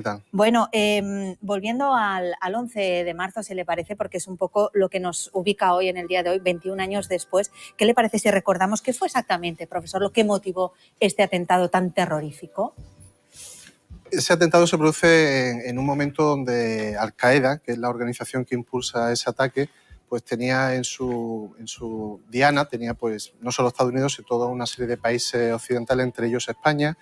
tal? Bueno, volviendo al 11 de marzo, si le parece, porque es un poco lo que nos ubica hoy en el día de hoy, 21 años después, ¿qué le parece si recordamos qué fue exactamente, profesor, lo que motivó este atentado tan terrorífico? Ese atentado se produce en un momento donde Al-Qaeda, que es la organización que impulsa ese ataque, pues tenía en su diana, tenía pues no solo Estados Unidos, sino toda una serie de países occidentales, entre ellos España.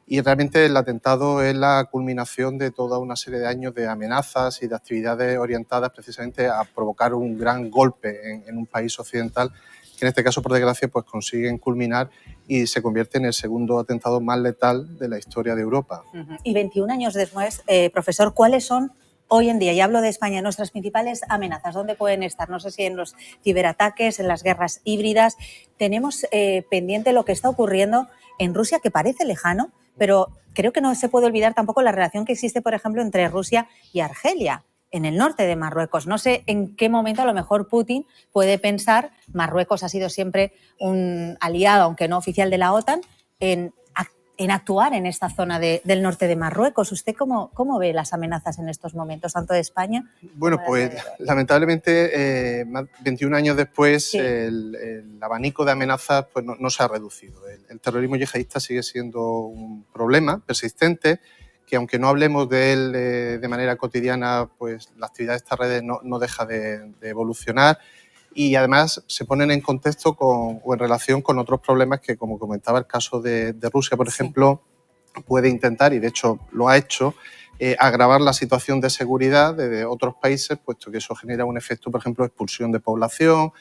Y realmente el atentado es la culminación de toda una serie de años de amenazas y de actividades orientadas precisamente a provocar un gran golpe en un país occidental, que en este caso, por desgracia, pues consiguen culminar y se convierte en el segundo atentado más letal de la historia de Europa. Y 21 años después, profesor, ¿cuáles son hoy en día, y hablo de España, nuestras principales amenazas? ¿Dónde pueden estar? No sé si en los ciberataques, en las guerras híbridas. Tenemos pendiente lo que está ocurriendo en Rusia, que parece lejano, pero creo que no se puede olvidar tampoco la relación que existe, por ejemplo, entre Rusia y Argelia, en el norte de Marruecos. No sé en qué momento a lo mejor Putin puede pensar, Marruecos ha sido siempre un aliado, aunque no oficial de la OTAN, en actuar en esta zona del norte de Marruecos. ¿Usted cómo ve las amenazas en estos momentos, tanto de España? Bueno, pues lamentablemente 21 años después Sí. el abanico de amenazas pues, no se ha reducido. El terrorismo yihadista sigue siendo un problema persistente que, aunque no hablemos de él de manera cotidiana, pues la actividad de estas redes no deja de evolucionar y además se ponen en contexto o en relación con otros problemas que, como comentaba el caso de Rusia, por ejemplo, puede intentar, y de hecho lo ha hecho, agravar la situación de seguridad de otros países, puesto que eso genera un efecto, por ejemplo, de expulsión de población,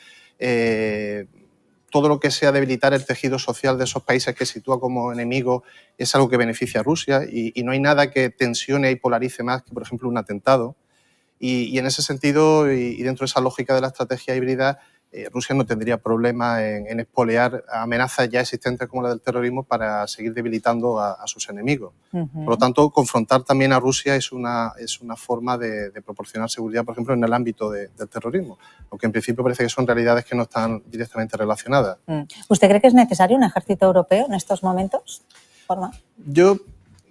todo lo que sea debilitar el tejido social de esos países que sitúa como enemigo es algo que beneficia a Rusia y no hay nada que tensione y polarice más que, por ejemplo, un atentado. Y en ese sentido, y dentro de esa lógica de la estrategia híbrida, Rusia no tendría problema en expoliar amenazas ya existentes como la del terrorismo para seguir debilitando a sus enemigos. Por lo tanto, confrontar también a Rusia es una forma de proporcionar seguridad, por ejemplo, en el ámbito del terrorismo, aunque en principio parece que son realidades que no están directamente relacionadas. ¿Usted cree que es necesario un ejército europeo en estos momentos? Yo,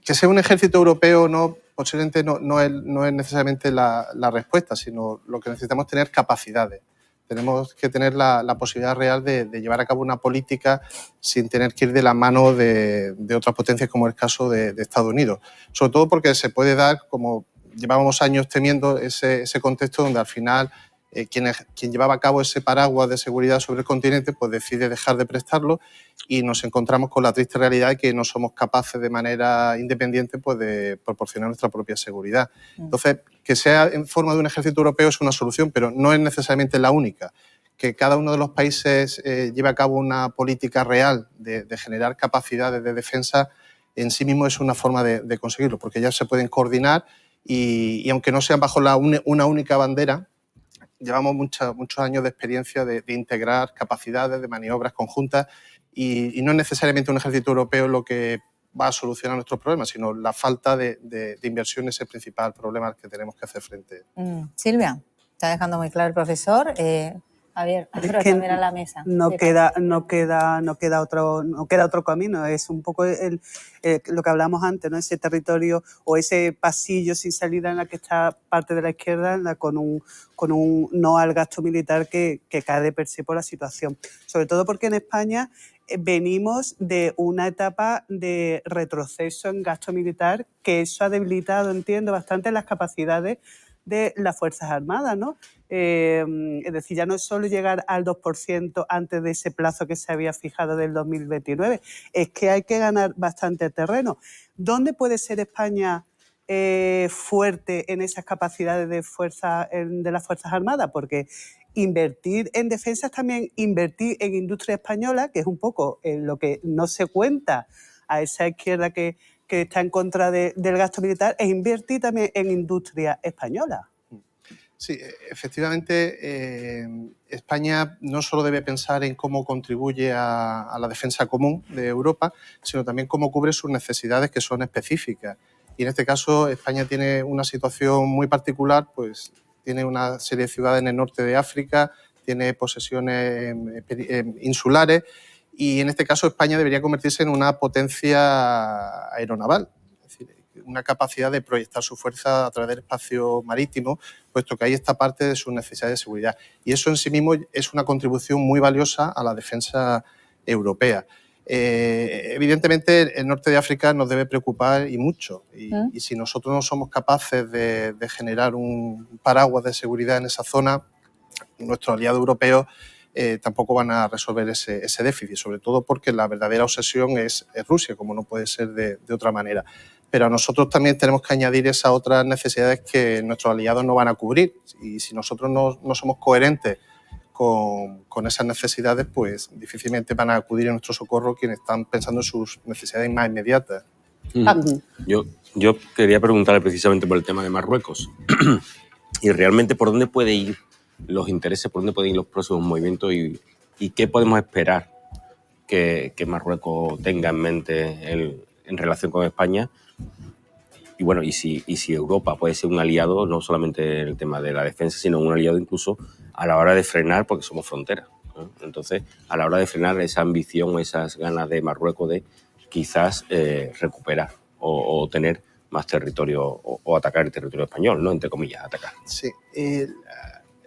que sea un ejército europeo no, posiblemente no es necesariamente la respuesta, sino lo que necesitamos es tener capacidades. Tenemos que tener la posibilidad real de llevar a cabo una política sin tener que ir de la mano de otras potencias, como el caso de Estados Unidos. Sobre todo porque se puede dar, como llevábamos años temiendo, ese contexto donde al final quien llevaba a cabo ese paraguas de seguridad sobre el continente pues decide dejar de prestarlo y nos encontramos con la triste realidad de que no somos capaces de manera independiente pues, de proporcionar nuestra propia seguridad. Entonces, que sea en forma de un ejército europeo es una solución, pero no es necesariamente la única. Que cada uno de los países lleve a cabo una política real de generar capacidades de defensa en sí mismo es una forma de conseguirlo, porque ya se pueden coordinar y aunque no sean bajo una única bandera, llevamos muchos años de experiencia de integrar capacidades, de maniobras conjuntas y no es necesariamente un ejército europeo lo que va a solucionar nuestros problemas, sino la falta de inversión es el principal problema al que tenemos que hacer frente. Silvia, está dejando muy claro el profesor. Javier, también a la mesa. No queda otro camino. Es un poco lo que hablamos antes, ¿no? Ese territorio o ese pasillo sin salida en la que está parte de la izquierda con un no al gasto militar que cae de per se por la situación. Sobre todo porque en España venimos de una etapa de retroceso en gasto militar, que eso ha debilitado, entiendo, bastante las capacidades de las Fuerzas Armadas, ¿no? Es decir, ya no es solo llegar al 2% antes de ese plazo que se había fijado del 2029, es que hay que ganar bastante terreno. ¿Dónde puede ser España fuerte en esas capacidades de las Fuerzas Armadas? Porque invertir en defensa es también invertir en industria española, que es un poco lo que no se cuenta a esa izquierda que está en contra del gasto militar, es invertir también en industria española. Sí, efectivamente, España no solo debe pensar en cómo contribuye a la defensa común de Europa, sino también cómo cubre sus necesidades que son específicas. Y en este caso, España tiene una situación muy particular, pues tiene una serie de ciudades en el norte de África, tiene posesiones insulares y en este caso España debería convertirse en una potencia aeronaval. Es decir, una capacidad de proyectar su fuerza a través del espacio marítimo, puesto que ahí está parte de sus necesidades de seguridad. Y eso en sí mismo es una contribución muy valiosa a la defensa europea. Evidentemente, el norte de África nos debe preocupar y mucho. Y si nosotros no somos capaces de generar un paraguas de seguridad en esa zona, nuestros aliados europeos tampoco van a resolver ese déficit, sobre todo porque la verdadera obsesión es Rusia, como no puede ser de otra manera. Pero a nosotros también tenemos que añadir esas otras necesidades que nuestros aliados no van a cubrir. Y si nosotros no somos coherentes con esas necesidades, pues difícilmente van a acudir en nuestro socorro quienes están pensando en sus necesidades más inmediatas. Yo quería preguntarle precisamente por el tema de Marruecos y realmente por dónde puede ir los intereses, por dónde pueden ir los próximos movimientos y qué podemos esperar que Marruecos tenga en mente en relación con España. Y bueno, y si Europa puede ser un aliado, no solamente en el tema de la defensa, sino un aliado incluso a la hora de frenar, porque somos frontera, ¿no? Entonces, a la hora de frenar esa ambición, esas ganas de Marruecos de quizás recuperar o tener más territorio o atacar el territorio español, ¿no? Entre comillas, atacar. Sí.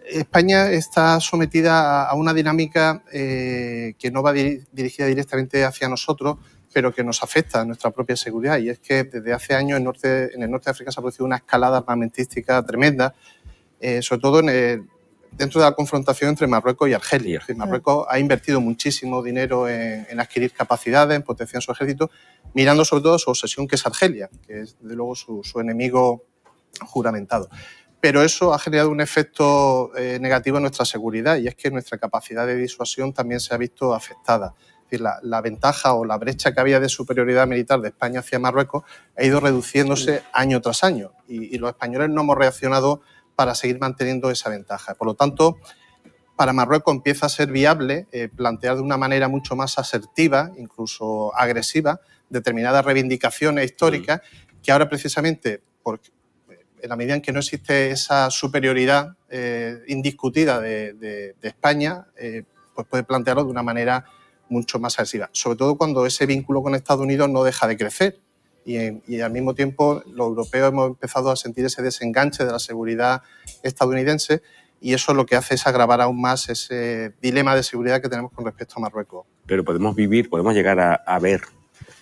España está sometida a una dinámica que no va dirigida directamente hacia nosotros, pero que nos afecta a nuestra propia seguridad. Y es que desde hace años en el norte de África se ha producido una escalada armamentística tremenda, sobre todo dentro de la confrontación entre Marruecos y Argelia. Marruecos ha invertido muchísimo dinero en adquirir capacidades, en potenciar su ejército, mirando sobre todo a su obsesión, que es Argelia, que es desde luego su enemigo juramentado. Pero eso ha generado un efecto negativo en nuestra seguridad, y es que nuestra capacidad de disuasión también se ha visto afectada. Es decir, la ventaja o la brecha que había de superioridad militar de España hacia Marruecos ha ido reduciéndose año tras año, y los españoles no hemos reaccionado para seguir manteniendo esa ventaja. Por lo tanto, para Marruecos empieza a ser viable plantear de una manera mucho más asertiva, incluso agresiva, determinadas reivindicaciones históricas que ahora precisamente, en la medida en que no existe esa superioridad indiscutida de España, pues puede plantearlo de una manera mucho más agresiva, sobre todo cuando ese vínculo con Estados Unidos no deja de crecer y al mismo tiempo los europeos hemos empezado a sentir ese desenganche de la seguridad estadounidense, y eso lo que hace es agravar aún más ese dilema de seguridad que tenemos con respecto a Marruecos. Pero podemos llegar a ver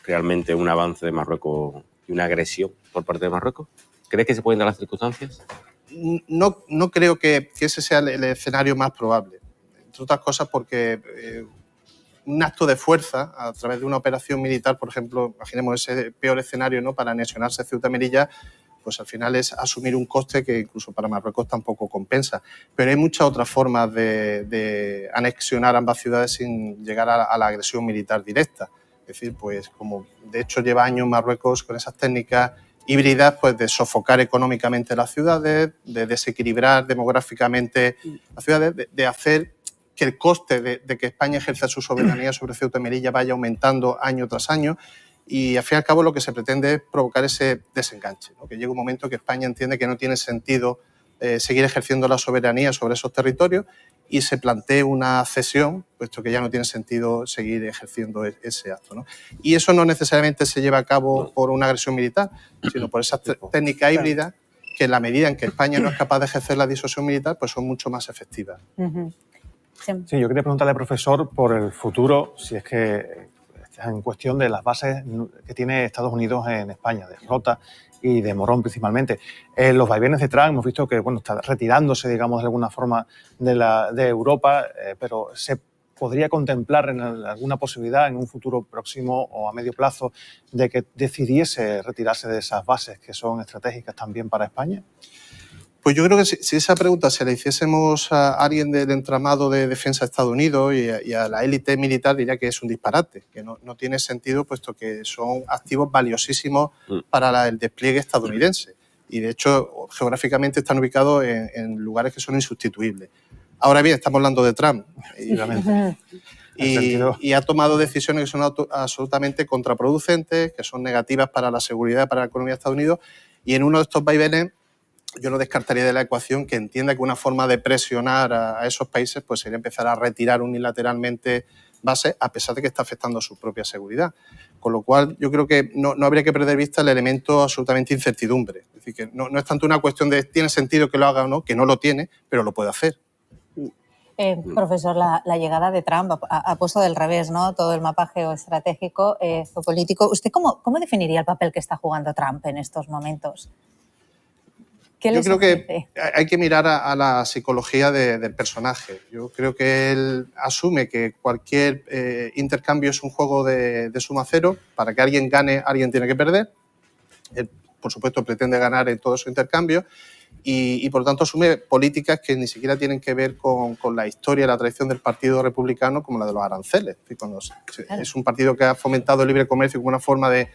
realmente un avance de Marruecos y una agresión por parte de Marruecos. ¿Crees que se pueden dar las circunstancias? No creo que ese sea el escenario más probable, entre otras cosas porque un acto de fuerza a través de una operación militar, por ejemplo, imaginemos ese peor escenario, ¿no?, para anexionarse Ceuta y Melilla, pues al final es asumir un coste que incluso para Marruecos tampoco compensa. Pero hay muchas otras formas de anexionar ambas ciudades sin llegar a la agresión militar directa. Es decir, pues como de hecho lleva años Marruecos con esas técnicas híbridas, pues de sofocar económicamente las ciudades, de desequilibrar demográficamente las ciudades, de hacer que el coste de que España ejerza su soberanía sobre Ceuta y Melilla vaya aumentando año tras año, y al fin y al cabo lo que se pretende es provocar ese desenganche, ¿no? Que llegue un momento que España entiende que no tiene sentido seguir ejerciendo la soberanía sobre esos territorios y se plantee una cesión, puesto que ya no tiene sentido seguir ejerciendo ese acto, ¿no? Y eso no necesariamente se lleva a cabo por una agresión militar, sino por esas técnicas híbridas que en la medida en que España no es capaz de ejercer la disuasión militar, pues son mucho más efectivas. Sí, yo quería preguntarle al profesor por el futuro, si es que está en cuestión de las bases que tiene Estados Unidos en España, de Rota y de Morón principalmente. Los vaivenes de Trump hemos visto que está retirándose, digamos, de alguna forma de Europa, pero ¿se podría contemplar en alguna posibilidad en un futuro próximo o a medio plazo de que decidiese retirarse de esas bases que son estratégicas también para España? Pues yo creo que si esa pregunta se la hiciésemos a alguien del entramado de defensa de Estados Unidos y a la élite militar, diría que es un disparate, que no tiene sentido, puesto que son activos valiosísimos para el despliegue estadounidense. Y de hecho, geográficamente están ubicados en lugares que son insustituibles. Ahora bien, estamos hablando de Trump, y ha tomado decisiones que son absolutamente contraproducentes, que son negativas para la seguridad, para la economía de Estados Unidos, y en uno de estos vaivenes yo no descartaría de la ecuación que entienda que una forma de presionar a esos países pues sería empezar a retirar unilateralmente bases, a pesar de que está afectando a su propia seguridad. Con lo cual, yo creo que no habría que perder vista el elemento absolutamente incertidumbre. Es decir, que no es tanto una cuestión de tiene sentido que lo haga o no, que no lo tiene, pero lo puede hacer. Profesor, la llegada de Trump ha puesto del revés, ¿no?, todo el mapa geoestratégico, geopolítico. ¿Usted cómo definiría el papel que está jugando Trump en estos momentos? Yo creo que hay que mirar a la psicología del personaje. Yo creo que él asume que cualquier intercambio es un juego de suma cero. Para que alguien gane, alguien tiene que perder. Él, por supuesto, pretende ganar en todos esos intercambios y por lo tanto, asume políticas que ni siquiera tienen que ver con la historia y la tradición del Partido Republicano, como la de los aranceles. Es un partido que ha fomentado el libre comercio como una forma de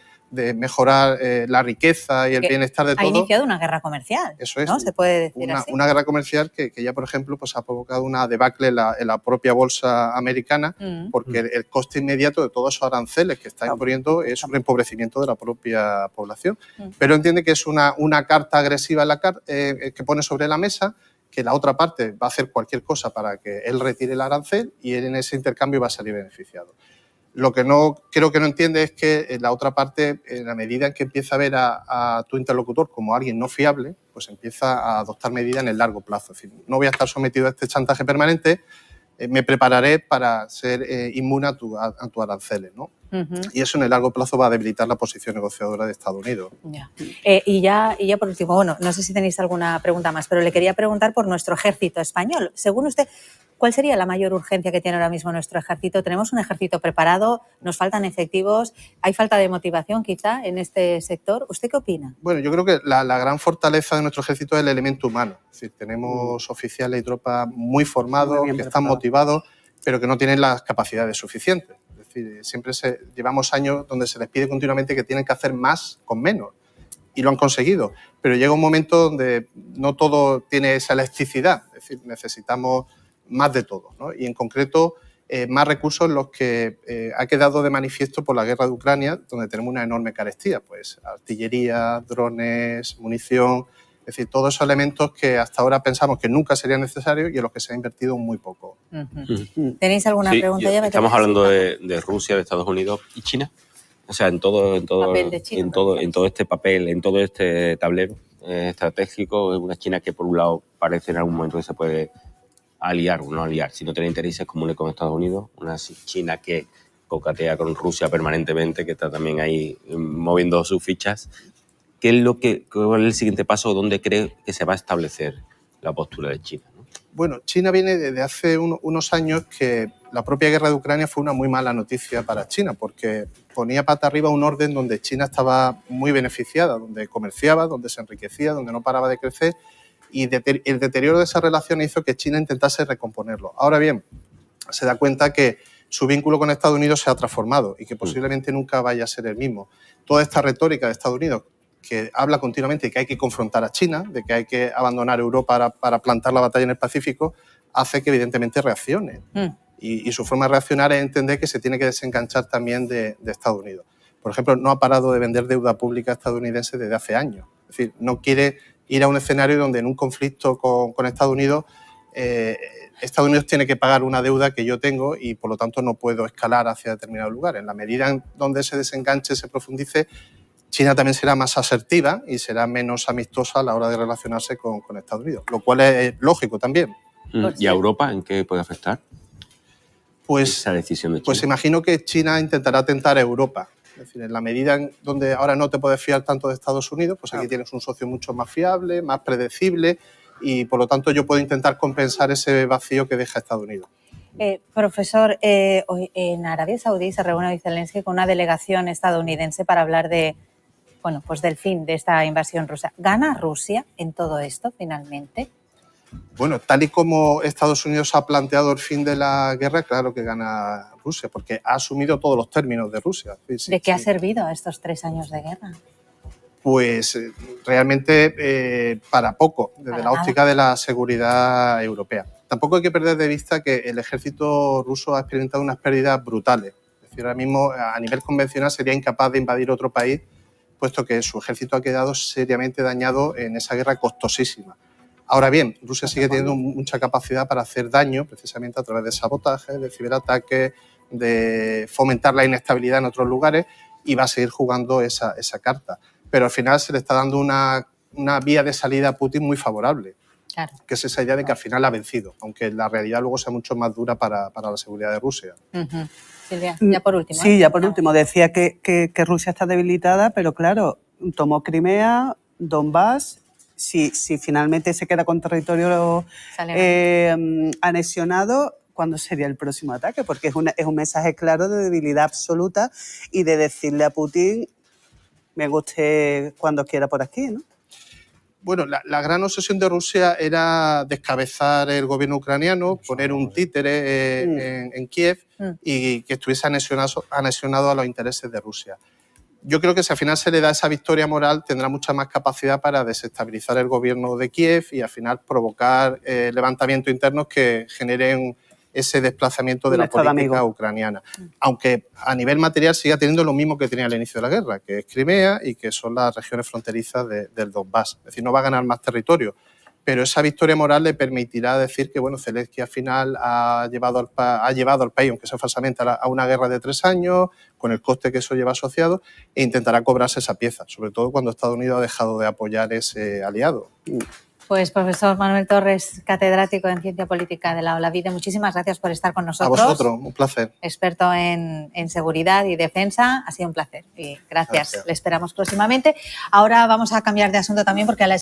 mejorar la riqueza y el bienestar de todos. Ha iniciado una guerra comercial. Eso es, ¿no? Se puede decir así. Una guerra comercial que ya, por ejemplo, pues ha provocado una debacle en la propia bolsa americana, porque el coste inmediato de todos esos aranceles que está imponiendo es un empobrecimiento de la propia población. Pero entiende que es una carta agresiva que pone sobre la mesa, que la otra parte va a hacer cualquier cosa para que él retire el arancel y él en ese intercambio va a salir beneficiado. Lo que creo que no entiende es que la otra parte, en la medida en que empieza a ver a tu interlocutor como alguien no fiable, pues empieza a adoptar medidas en el largo plazo. Es decir, no voy a estar sometido a este chantaje permanente, me prepararé para ser inmune a tu aranceles, ¿no? Y eso en el largo plazo va a debilitar la posición negociadora de Estados Unidos. Ya. Y ya por último, bueno, no sé si tenéis alguna pregunta más, pero le quería preguntar por nuestro ejército español. Según usted, ¿cuál sería la mayor urgencia que tiene ahora mismo nuestro ejército? ¿Tenemos un ejército preparado? ¿Nos faltan efectivos? ¿Hay falta de motivación quizá en este sector? ¿Usted qué opina? Bueno, yo creo que la gran fortaleza de nuestro ejército es el elemento humano. Es decir, tenemos oficiales y tropas muy formados, que están motivados, pero que no tienen las capacidades suficientes. Es decir, llevamos años donde se les pide continuamente que tienen que hacer más con menos. Y lo han conseguido. Pero llega un momento donde no todo tiene esa elasticidad. Es decir, necesitamos más de todo, ¿no? Y en concreto más recursos los que ha quedado de manifiesto por la guerra de Ucrania, donde tenemos una enorme carestía, pues artillería, drones, munición, es decir, todos esos elementos que hasta ahora pensamos que nunca serían necesarios y en los que se ha invertido muy poco. ¿Tenéis alguna pregunta? Estamos hablando de Rusia, de Estados Unidos y China. O sea, en todo este papel, en todo este tablero estratégico, es una China que por un lado parece en algún momento que se puede aliar o no aliar, si no tiene intereses comunes con Estados Unidos, una China que coquetea con Rusia permanentemente, que está también ahí moviendo sus fichas. ¿Cuál es el siguiente paso? ¿Dónde cree que se va a establecer la postura de China, ¿no? Bueno, China viene desde hace unos años que la propia guerra de Ucrania fue una muy mala noticia para China, porque ponía pata arriba un orden donde China estaba muy beneficiada, donde comerciaba, donde se enriquecía, donde no paraba de crecer, y el deterioro de esa relación hizo que China intentase recomponerlo. Ahora bien, se da cuenta que su vínculo con Estados Unidos se ha transformado y que posiblemente nunca vaya a ser el mismo. Toda esta retórica de Estados Unidos, que habla continuamente de que hay que confrontar a China, de que hay que abandonar Europa para plantar la batalla en el Pacífico, hace que evidentemente reaccione. Y su forma de reaccionar es entender que se tiene que desenganchar también de Estados Unidos. Por ejemplo, no ha parado de vender deuda pública estadounidense desde hace años. Es decir, no quiere ir a un escenario donde en un conflicto con Estados Unidos, Estados Unidos tiene que pagar una deuda que yo tengo y por lo tanto no puedo escalar hacia determinado lugar. En la medida en donde se desenganche, se profundice, China también será más asertiva y será menos amistosa a la hora de relacionarse con Estados Unidos, lo cual es lógico también. ¿Y a Europa en qué puede afectar esa decisión de China? Pues imagino que China intentará tentar a Europa. Es decir, en la medida en donde ahora no te puedes fiar tanto de Estados Unidos, pues aquí tienes un socio mucho más fiable, más predecible y por lo tanto yo puedo intentar compensar ese vacío que deja Estados Unidos. Profesor, hoy en Arabia Saudí se reúne Zelensky con una delegación estadounidense para hablar pues del fin de esta invasión rusa. ¿Gana Rusia en todo esto finalmente? Bueno, tal y como Estados Unidos ha planteado el fin de la guerra, claro que gana Rusia, porque ha asumido todos los términos de Rusia. ¿De qué ha servido estos 3 años de guerra? Pues realmente para poco, desde la óptica de la seguridad europea. Tampoco hay que perder de vista que el ejército ruso ha experimentado unas pérdidas brutales. Es decir, ahora mismo a nivel convencional sería incapaz de invadir otro país, puesto que su ejército ha quedado seriamente dañado en esa guerra costosísima. Ahora bien, Rusia sigue teniendo mucha capacidad para hacer daño precisamente a través de sabotajes, de ciberataques, de fomentar la inestabilidad en otros lugares y va a seguir jugando esa carta. Pero al final se le está dando una vía de salida a Putin muy favorable, Claro. que es esa idea de que al final ha vencido, aunque la realidad luego sea mucho más dura para la seguridad de Rusia. Silvia, ya por último. Sí, ya por último. Decía que Rusia está debilitada, pero claro, tomó Crimea, Donbass. Si finalmente se queda con territorio anexionado, ¿cuándo sería el próximo ataque? Porque es un mensaje claro de debilidad absoluta y de decirle a Putin, venga usted cuando quiera por aquí, ¿no? Bueno, la gran obsesión de Rusia era descabezar el gobierno ucraniano, poner un títere en Kiev y que estuviese anexionado a los intereses de Rusia. Yo creo que si al final se le da esa victoria moral, tendrá mucha más capacidad para desestabilizar el gobierno de Kiev y al final provocar levantamientos internos que generen ese desplazamiento de la política ucraniana. Aunque a nivel material siga teniendo lo mismo que tenía al inicio de la guerra, que es Crimea y que son las regiones fronterizas del Donbass. Es decir, no va a ganar más territorio, pero esa victoria moral le permitirá decir que bueno, Zelensky al final ha llevado al país, aunque sea falsamente, a una guerra de 3 años, con el coste que eso lleva asociado, e intentará cobrarse esa pieza, sobre todo cuando Estados Unidos ha dejado de apoyar ese aliado. Pues profesor Manuel Torres, catedrático en Ciencia Política de la Olavide, muchísimas gracias por estar con nosotros. A vosotros, un placer. Experto en seguridad y defensa, ha sido un placer y gracias. Le esperamos próximamente. Ahora vamos a cambiar de asunto también porque a la